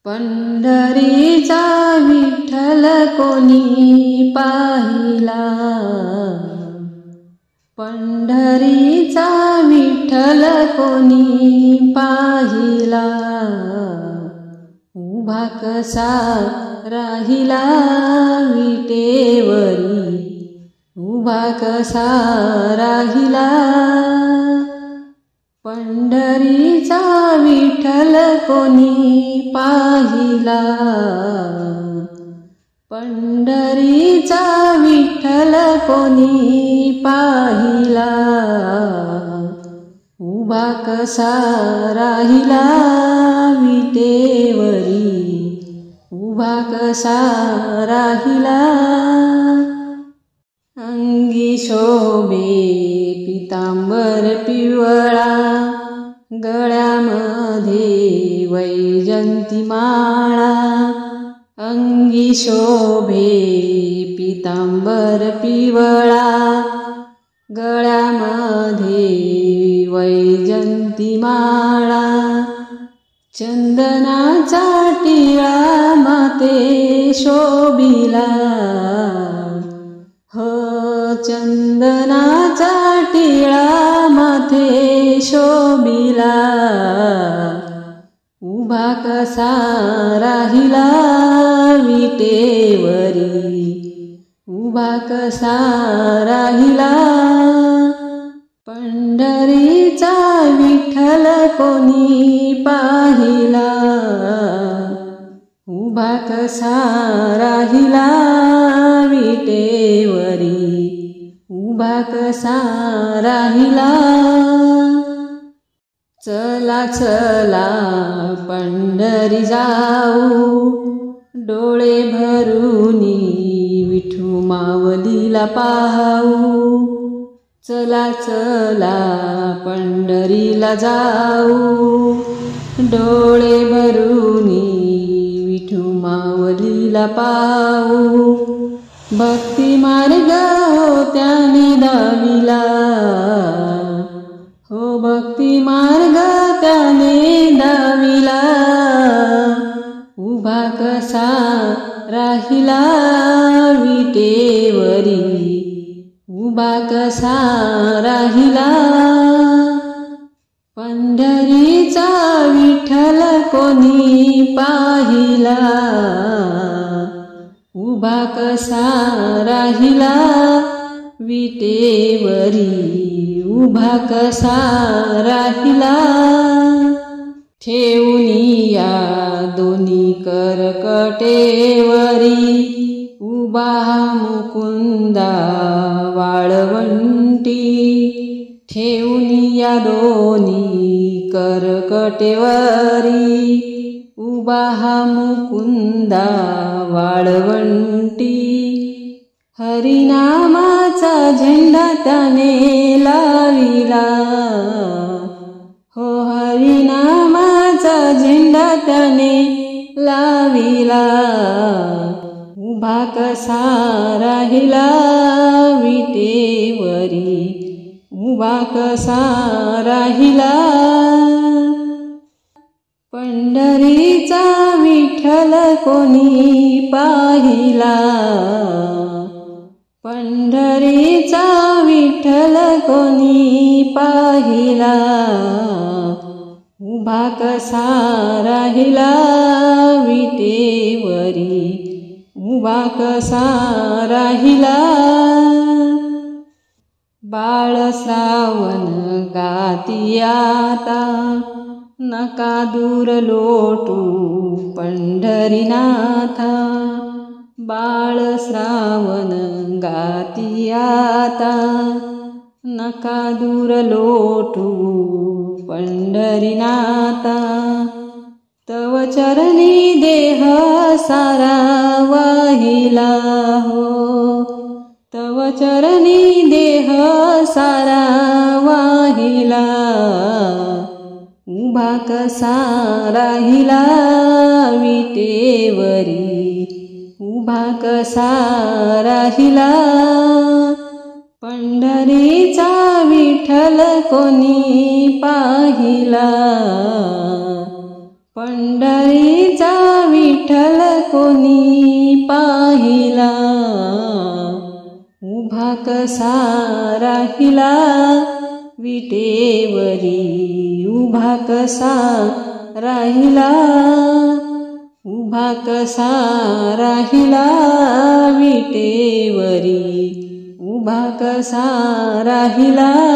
पंढरीचा विठ्ठल कोणी पाहिला, पंढरीचा विठ्ठल कोणी पाहिला, उभा कसा राहिला विटेवरी, उभा कसा राहिला, पंढरीचा विठ्ठल कोणी पाहिला, पंढरीचा विठ्ठल कोणी पाहिला, उभा कसा राहिला विटेवरी, उभा कसा राहिला, अंगी शोभे पितांबर पिवळा, गळ्यामध्ये वैजंती माळा, अंगी शोभे पितांबर पिवळा, गळ्यामध्ये वैजंती माळा, चंदनाचा टिळा माते शोभिला, हो चंदनाचा टिळा माथे शोभिला, उभा कसा राहिला विटेवरी, उभा कसा राहिला, पंढरीचा विठ्ठल कोणी पाहिला, उभा कसा राहिला विटेवरी, उभा कसा राहिला, चला चला पंढरी जाऊ, डोळे भरूनी विठू मावलीला पाहू, चला चला पंढरीला जाऊ, डोळे भरूनी विठू मावलीला पाहू, भक्ती मार्ग त्याने दाविला, हो भक्ती मार्ग त्याने दाविला, उभा कसा राहिला विटेवरी, उभा कसा राहिला, पंढरीचा विठ्ठल कोणी पाहिला, उभा कसा राहिला विटेवरी, उभा कसा राहिला, ठेवूनिया दोन्ही करकटेवरी, उभा मुकुंदा वाळवंटी, ठेवूनिया दोन्ही करकटेवरी, उभा मुकुंदा वाळवंटी, हरिनामाचा झेंडा त्याने लाविला, हो हरिनामाचा झेंडा त्याने लाविला, उभा कसा राहिला विटेवरी, उभा कसा राहिला, पंढरीचा विठ्ठल कोणी पाहिला, पंढरीचा विठ्ठल कोणी पाहिला, उभा कसा राहिला विटेवरी, उभा कसा राहिला, बाळ श्रावण गाती आता, नका दूर लोटू पंढरीनाथा, बाळ श्रावण गाती आता, नका दूर लोटू पंढरीनाथा, तव चरणी देह सारा वाहिला, हो तव चरणी देह सारा वाहिला, उभा कसा राहिला विटेवरी, उभा कसा राहिला, पंढरीचा विठ्ठल कोणी पाहिला, पंढरीचा कोणी पाहिला, उभा कसा राहिला विटेवरी, उभा कसा राहिला, उभा कसा राहिला विटेवरी, उभा कसा राहिला.